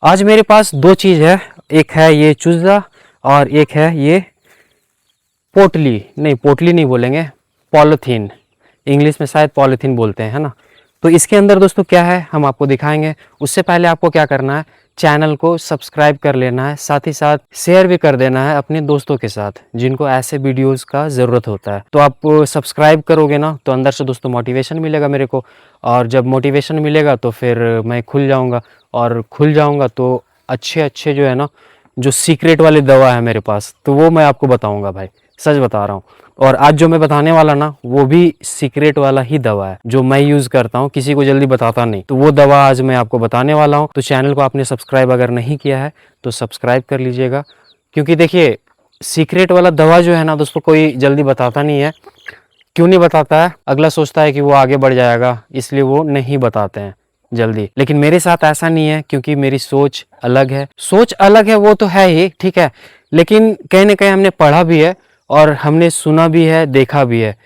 आज मेरे पास दो चीज़ है, एक है ये चूजा और एक है ये पोटली, नहीं पोटली नहीं बोलेंगे, पॉलीथीन, इंग्लिश में शायद पॉलीथीन बोलते हैं, है ना। तो इसके अंदर दोस्तों क्या है हम आपको दिखाएंगे। उससे पहले आपको क्या करना है, चैनल को सब्सक्राइब कर लेना है, साथ ही साथ शेयर भी कर देना है अपने दोस्तों के साथ जिनको ऐसे वीडियोस का ज़रूरत होता है। तो आप सब्सक्राइब करोगे ना तो अंदर से दोस्तों मोटिवेशन मिलेगा मेरे को, और जब मोटिवेशन मिलेगा तो फिर मैं खुल जाऊँगा, और खुल जाऊँगा तो अच्छे अच्छे जो है ना, जो सीक्रेट वाली दवा है मेरे पास, तो वो मैं आपको बताऊँगा भाई, सच बता रहा हूँ। और आज जो मैं बताने वाला ना वो भी सीक्रेट वाला ही दवा है जो मैं यूज़ करता हूँ, किसी को जल्दी बताता नहीं। तो वो दवा आज मैं आपको बताने वाला हूँ। तो चैनल को आपने सब्सक्राइब अगर नहीं किया है तो सब्सक्राइब कर लीजिएगा, क्योंकि देखिए सीक्रेट वाला दवा जो है ना दोस्तों कोई जल्दी बताता नहीं है। क्यों नहीं बताता है, अगला सोचता है कि वो आगे बढ़ जाएगा इसलिए वो नहीं बताते हैं जल्दी। लेकिन मेरे साथ ऐसा नहीं है, क्योंकि मेरी सोच अलग है। सोच अलग है वो तो है ही, ठीक है, लेकिन कहीं ना कहीं हमने पढ़ा भी है और हमने सुना भी है, देखा भी है।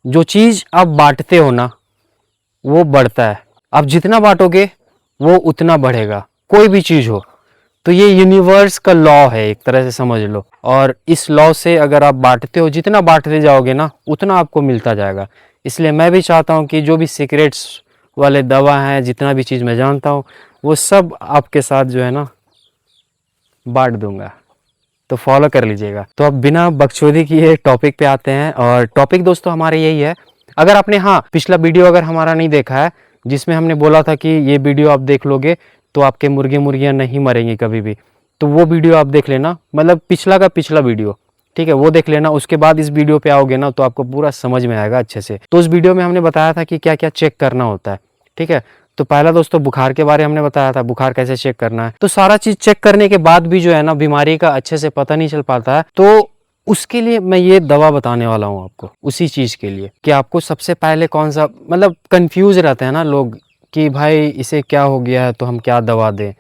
जो चीज़ आप बांटते हो ना वो बढ़ता है, आप जितना बांटोगे वो उतना बढ़ेगा, कोई भी चीज़ हो। तो ये यूनिवर्स का लॉ है एक तरह से समझ लो, और इस लॉ से अगर आप बांटते हो, जितना बांटते जाओगे ना उतना आपको मिलता जाएगा। इसलिए मैं भी चाहता हूँ कि जो भी सीक्रेट्स वाले दवा हैं, जितना भी चीज़ मैं जानता हूँ वो सब आपके साथ जो है ना बांट दूंगा। तो फॉलो कर लीजिएगा। तो अब बिना बकचोदी किए टॉपिक पे आते हैं, और टॉपिक दोस्तों हमारे यही है। अगर आपने पिछला वीडियो अगर हमारा नहीं देखा है जिसमें हमने बोला था कि ये वीडियो आप देख लोगे तो आपके मुर्गे मुर्गियां नहीं मरेंगी कभी भी, तो वो वीडियो आप देख लेना, मतलब पिछला का पिछला वीडियो, ठीक है, वो देख लेना। उसके बाद इस वीडियो पे आओगे ना तो आपको पूरा समझ में आएगा अच्छे से। तो उस वीडियो में हमने बताया था कि क्या क्या चेक करना होता है, ठीक है। तो पहला दोस्तों बुखार के बारे में हमने बताया था, बुखार कैसे चेक करना है। तो सारा चीज चेक करने के बाद भी जो है ना बीमारी का अच्छे से पता नहीं चल पाता है, तो उसके लिए मैं ये दवा बताने वाला हूँ आपको, उसी चीज के लिए कि आपको सबसे पहले कौन सा, मतलब कंफ्यूज रहते हैं ना लोग कि भाई इसे क्या हो गया है तो हम क्या दवा दें,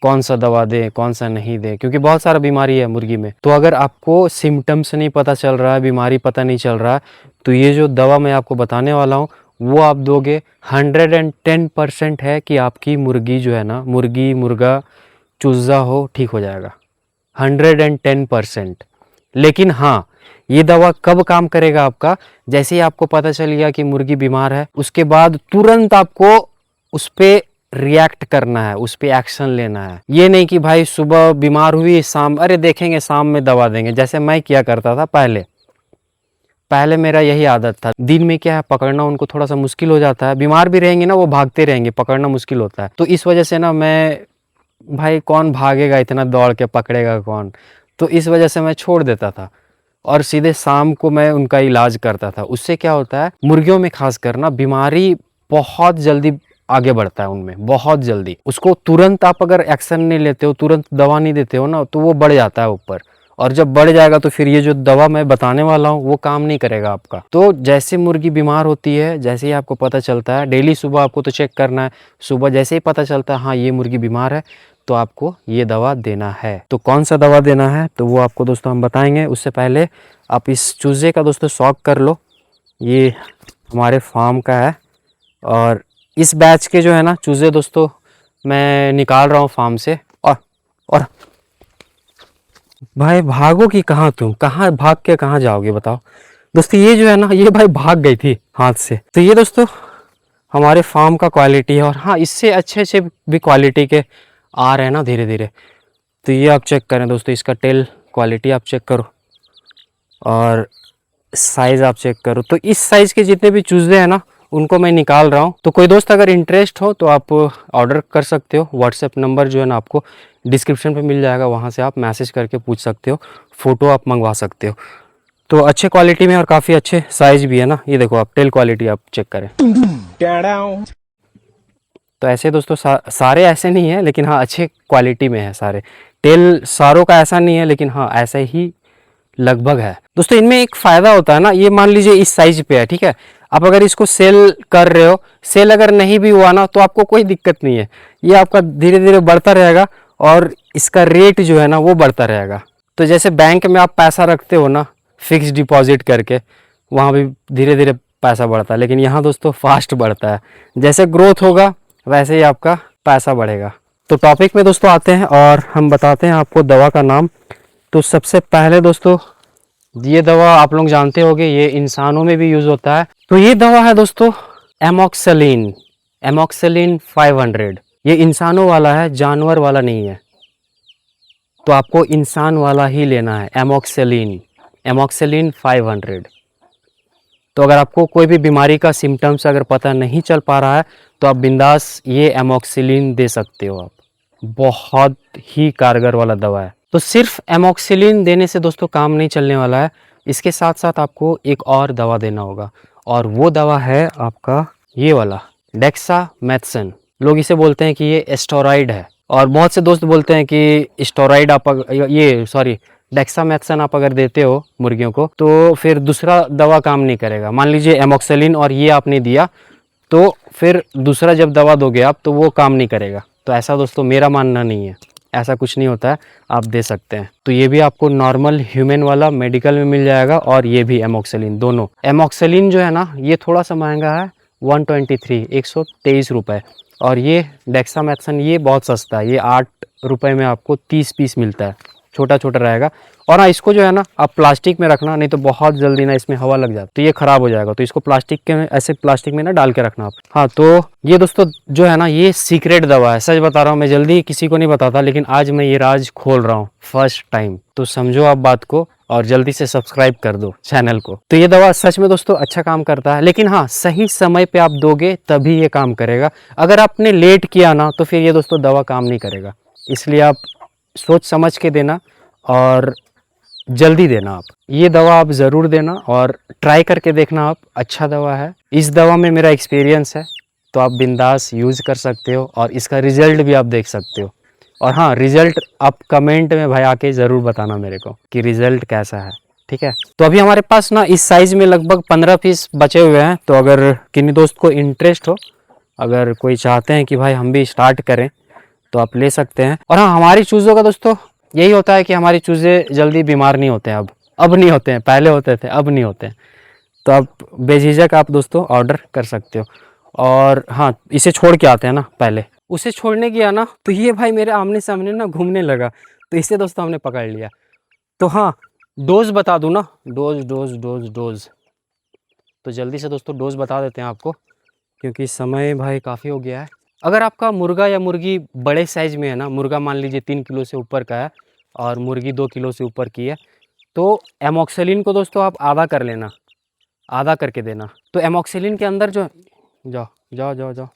कौन सा दवा दें कौन सा नहीं दें, क्योंकि बहुत सारा बीमारी है मुर्गी में। तो अगर आपको सिम्टम्स नहीं पता चल रहा है, बीमारी पता नहीं चल रहा है, तो ये जो दवा मैं आपको बताने वाला हूँ वो आप दोगे, 110% है कि आपकी मुर्गी जो है ना, मुर्गी मुर्गा चूजा हो, ठीक हो जाएगा 110%। लेकिन हाँ, ये दवा कब काम करेगा आपका, जैसे ही आपको पता चल गया कि मुर्गी बीमार है उसके बाद तुरंत आपको उस पर रिएक्ट करना है, उस पर एक्शन लेना है। ये नहीं कि भाई सुबह बीमार हुई शाम अरे देखेंगे शाम में दवा देंगे, जैसे मैं किया करता था पहले पहले मेरा यही आदत था। दिन में क्या है पकड़ना उनको थोड़ा सा मुश्किल हो जाता है, बीमार भी रहेंगे ना वो भागते रहेंगे, पकड़ना मुश्किल होता है। तो इस वजह से ना मैं, भाई कौन भागेगा इतना दौड़ के, पकड़ेगा कौन, तो इस वजह से मैं छोड़ देता था और सीधे शाम को मैं उनका इलाज करता था। उससे क्या होता है मुर्गियों में खास कर ना बीमारी बहुत जल्दी आगे बढ़ता है उनमें, बहुत जल्दी। उसको तुरंत आप अगर एक्शन नहीं लेते हो, तुरंत दवा नहीं देते हो ना, तो वो बढ़ जाता है ऊपर, और जब बढ़ जाएगा तो फिर ये जो दवा मैं बताने वाला हूँ वो काम नहीं करेगा आपका। तो जैसे मुर्गी बीमार होती है, जैसे ही आपको पता चलता है, डेली सुबह आपको तो चेक करना है, सुबह जैसे ही पता चलता है हाँ ये मुर्गी बीमार है तो आपको ये दवा देना है। तो कौन सा दवा देना है तो वो आपको दोस्तों हम बताएंगे। उससे पहले आप इस चूजे का दोस्तों शौक कर लो, ये हमारे फार्म का है, और इस बैच के जो है ना चूजे दोस्तों मैं निकाल रहा हूँ फार्म से। और भाई भागो कि कहाँ, तुम कहाँ भाग के कहाँ जाओगे बताओ दोस्तों। ये जो है ना ये भाई भाग गई थी हाथ से। तो ये दोस्तों हमारे फार्म का क्वालिटी है, और हाँ इससे अच्छे अच्छे भी क्वालिटी के आ रहे हैं ना धीरे धीरे। तो ये आप चेक करें दोस्तों, इसका टेल क्वालिटी आप चेक करो और साइज़ आप चेक करो। तो इस साइज़ के जितने भी चूजे हैं ना उनको मैं निकाल रहा हूँ। तो कोई दोस्त अगर इंटरेस्ट हो तो आप ऑर्डर कर सकते हो, व्हाट्सएप नंबर जो है ना आपको डिस्क्रिप्शन पे मिल जाएगा, वहाँ से आप मैसेज करके पूछ सकते हो, फ़ोटो आप मंगवा सकते हो। तो अच्छे क्वालिटी में और काफ़ी अच्छे साइज़ भी है ना, ये देखो आप टेल क्वालिटी आप चेक करें। तो ऐसे दोस्तों सारे ऐसे नहीं है, लेकिन हाँ अच्छे क्वालिटी में है सारे। टेल सारों का ऐसा नहीं है, लेकिन हाँ ऐसे ही लगभग है दोस्तों। इनमें एक फ़ायदा होता है ना, ये मान लीजिए इस साइज पे है, ठीक है, आप अगर इसको सेल कर रहे हो, सेल अगर नहीं भी हुआ ना तो आपको कोई दिक्कत नहीं है, ये आपका धीरे धीरे बढ़ता रहेगा और इसका रेट जो है ना वो बढ़ता रहेगा। तो जैसे बैंक में आप पैसा रखते हो ना फिक्स डिपॉजिट करके, वहाँ भी धीरे धीरे पैसा बढ़ता है, लेकिन यहाँ दोस्तों फास्ट बढ़ता है। जैसे ग्रोथ होगा वैसे ही आपका पैसा बढ़ेगा। तो टॉपिक में दोस्तों आते हैं और हम बताते हैं आपको दवा का नाम। तो सबसे पहले दोस्तों, ये दवा आप लोग जानते होंगे, ये इंसानों में भी यूज़ होता है। तो ये दवा है दोस्तों एमॉक्सिलिन, एमॉक्सिलिन 500। ये इंसानों वाला है, जानवर वाला नहीं है। तो आपको इंसान वाला ही लेना है, एमॉक्सिलिन, एमॉक्सिलिन 500। तो अगर आपको कोई भी बीमारी का सिम्टम्स अगर पता नहीं चल पा रहा है तो आप बिंदास ये एमॉक्सिलिन दे सकते हो आप। बहुत ही कारगर वाला दवा है। तो सिर्फ एमॉक्सिलिन देने से दोस्तों काम नहीं चलने वाला है, इसके साथ साथ आपको एक और दवा देना होगा, और वो दवा है आपका ये वाला डेक्सामेथसन। लोग इसे बोलते हैं कि ये स्टेरॉइड है, और बहुत से दोस्त बोलते हैं कि स्टेरॉइड आप डेक्सामेथसन आप अगर देते हो मुर्गियों को तो फिर दूसरा दवा काम नहीं करेगा। मान लीजिए एमॉक्सिलिन और ये आपने दिया, तो फिर दूसरा जब दवा दोगे आप तो वो काम नहीं करेगा। तो ऐसा दोस्तों मेरा मानना नहीं है, ऐसा कुछ नहीं होता है, आप दे सकते हैं। तो ये भी आपको नॉर्मल ह्यूमन वाला मेडिकल में मिल जाएगा, और ये भी एमॉक्सिलिन, दोनों। एमॉक्सिलिन जो है ना, ये थोड़ा सा महंगा है, 123 रुपये। और ये डेक्सामेथसन ये बहुत सस्ता है, ये 8 रुपये में आपको 30 पीस मिलता है, छोटा छोटा रहेगा। और हाँ, इसको जो है ना आप प्लास्टिक में रखना, नहीं तो बहुत जल्दी ना इसमें हवा लग जाती है तो ये ख़राब हो जाएगा। तो इसको प्लास्टिक के में, ऐसे प्लास्टिक में ना डाल के रखना आप। हाँ, तो ये दोस्तों जो है ना, ये सीक्रेट दवा है, सच बता रहा हूँ। मैं जल्दी किसी को नहीं बताता, लेकिन आज मैं ये राज खोल रहा हूँ फर्स्ट टाइम। तो समझो आप बात को, और जल्दी से सब्सक्राइब कर दो चैनल को। तो ये दवा सच में दोस्तों अच्छा काम करता है, लेकिन हाँ, सही समय पे आप दोगे तभी ये काम करेगा। अगर आपने लेट किया ना तो फिर ये दोस्तों दवा काम नहीं करेगा। इसलिए आप सोच समझ के देना और जल्दी देना। आप ये दवा आप ज़रूर देना और ट्राई करके देखना आप, अच्छा दवा है। इस दवा में मेरा एक्सपीरियंस है, तो आप बिंदास यूज़ कर सकते हो, और इसका रिज़ल्ट भी आप देख सकते हो। और हाँ, रिज़ल्ट आप कमेंट में भाई आके ज़रूर बताना मेरे को कि रिज़ल्ट कैसा है, ठीक है। तो अभी हमारे पास ना इस साइज़ में लगभग 15 पीस बचे हुए हैं। तो अगर किन्हीं दोस्त को इंटरेस्ट हो, अगर कोई चाहते हैं कि भाई हम भी स्टार्ट करें, तो आप ले सकते हैं। और हाँ, हमारी चूज़ों का दोस्तों यही होता है कि हमारी चूज़े जल्दी बीमार नहीं होते हैं। अब नहीं होते हैं, पहले होते थे, अब नहीं होते हैं। तो आप बेझिझक आप दोस्तों ऑर्डर कर सकते हो। और हाँ, इसे छोड़ के आते हैं ना, पहले उसे छोड़ने गया ना तो ये भाई मेरे आमने सामने ना घूमने लगा, तो इसे दोस्तों हमने पकड़ लिया। तो हाँ, डोज बता दूँ ना, डोज डोज डोज डोज। तो जल्दी से दोस्तों डोज बता देते हैं आपको, क्योंकि समय भाई काफ़ी हो गया है। अगर आपका मुर्गा या मुर्गी बड़े साइज़ में है ना, मुर्गा मान लीजिए 3 किलो से ऊपर का है और मुर्गी 2 किलो से ऊपर की है, तो एमॉक्सिलिन को दोस्तों आप आधा कर लेना, आधा करके देना। तो एमॉक्सिलिन के अंदर जो, जाओ जाओ जाओ जाओ,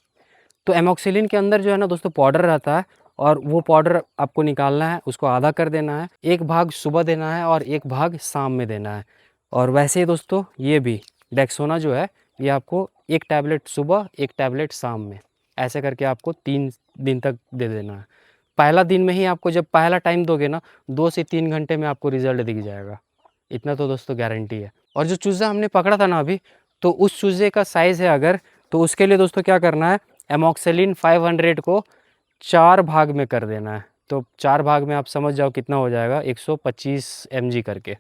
तो एमॉक्सिलिन के अंदर जो है ना दोस्तों पाउडर रहता है, और वो पाउडर आपको निकालना है, उसको आधा कर देना है। एक भाग सुबह देना है और एक भाग शाम में देना है। और वैसे ही दोस्तों ये भी डेक्सोना जो है, ये आपको एक टैबलेट सुबह, एक टैबलेट शाम में, ऐसे करके आपको 3 दिन तक दे देना है। पहला दिन में ही आपको, जब पहला टाइम दोगे ना, 2 से 3 घंटे में आपको रिज़ल्ट दिख जाएगा, इतना तो दोस्तों गारंटी है। और जो चूज़ा हमने पकड़ा था ना अभी, तो उस चूज़े का साइज़ है अगर, तो उसके लिए दोस्तों क्या करना है, एमॉक्सिलिन 500 को 4 भाग में कर देना है। तो 4 भाग में आप समझ जाओ कितना हो जाएगा, 125 mg करके,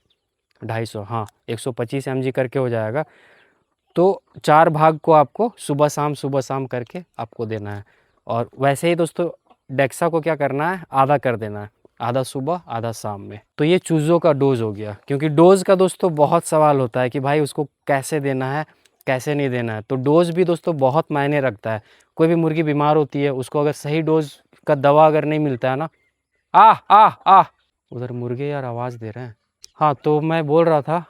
250, हाँ 125 mg करके हो जाएगा। तो 4 भाग को आपको सुबह शाम करके आपको देना है। और वैसे ही दोस्तों डेक्सा को क्या करना है, आधा कर देना है, आधा सुबह आधा शाम में। तो ये चूज़ों का डोज हो गया। क्योंकि डोज़ का दोस्तों बहुत सवाल होता है कि भाई उसको कैसे देना है, कैसे नहीं देना है। तो डोज़ भी दोस्तों बहुत मायने रखता है। कोई भी मुर्गी बीमार होती है, उसको अगर सही डोज का दवा अगर नहीं मिलता है ना, उधर मुर्गे यार आवाज़ दे रहे हैं। हाँ, तो मैं बोल रहा था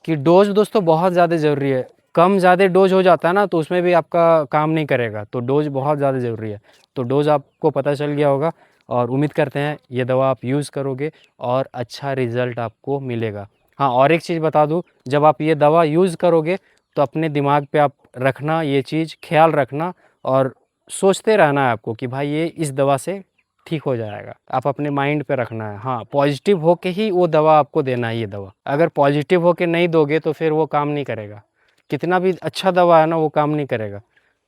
कि डोज दोस्तों बहुत ज़्यादा ज़रूरी है। कम ज़्यादा डोज हो जाता है ना तो उसमें भी आपका काम नहीं करेगा, तो डोज बहुत ज़्यादा ज़रूरी है। तो डोज आपको पता चल गया होगा, और उम्मीद करते हैं ये दवा आप यूज़ करोगे और अच्छा रिज़ल्ट आपको मिलेगा। हाँ, और एक चीज़ बता दूँ, जब आप ये दवा यूज़ करोगे तो अपने दिमाग पे आप रखना, ये चीज़ ख्याल रखना, और सोचते रहना है आपको कि भाई ये इस दवा से ठीक हो जाएगा। आप अपने माइंड पे रखना है। हाँ, पॉजिटिव होके ही वो दवा आपको देना है। ये दवा अगर पॉजिटिव होके नहीं दोगे तो फिर वो काम नहीं करेगा। कितना भी अच्छा दवा है ना, वो काम नहीं करेगा।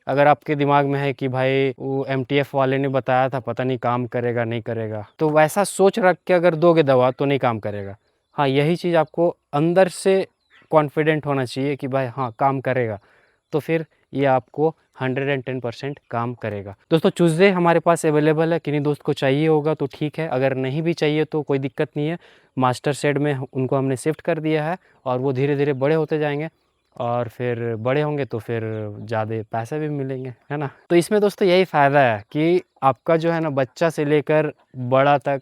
अगर आपके दिमाग में है कि भाई वो एमटीएफ वाले ने बताया था, पता नहीं काम करेगा नहीं करेगा, तो वैसा सोच रख के अगर दोगे दवा तो नहीं काम करेगा। हाँ, यही चीज़ आपको अंदर से कॉन्फिडेंट होना चाहिए कि भाई हाँ काम करेगा, तो फिर ये आपको 110% काम करेगा। दोस्तों चूज़े हमारे पास अवेलेबल है, किन्हीं दोस्त को चाहिए होगा तो ठीक है, अगर नहीं भी चाहिए तो कोई दिक्कत नहीं है। मास्टर शेड में उनको हमने शिफ्ट कर दिया है और वो धीरे धीरे बड़े होते जाएंगे और फिर बड़े होंगे तो फिर ज़्यादा पैसे भी मिलेंगे, है ना। तो इसमें दोस्तों यही फ़ायदा है कि आपका जो है ना बच्चा से लेकर बड़ा तक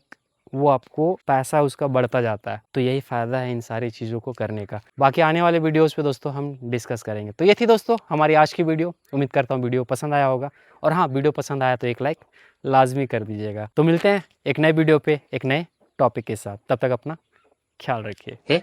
वो आपको पैसा उसका बढ़ता जाता है। तो यही फ़ायदा है इन सारी चीज़ों को करने का। बाकी आने वाले वीडियोज़ पे दोस्तों हम डिस्कस करेंगे। तो ये थी दोस्तों हमारी आज की वीडियो। उम्मीद करता हूँ वीडियो पसंद आया होगा और हाँ, वीडियो पसंद आया तो एक लाइक लाज़मी कर दीजिएगा। तो मिलते हैं एक नए वीडियो पे एक नए टॉपिक के साथ। तब तक अपना ख्याल रखिए।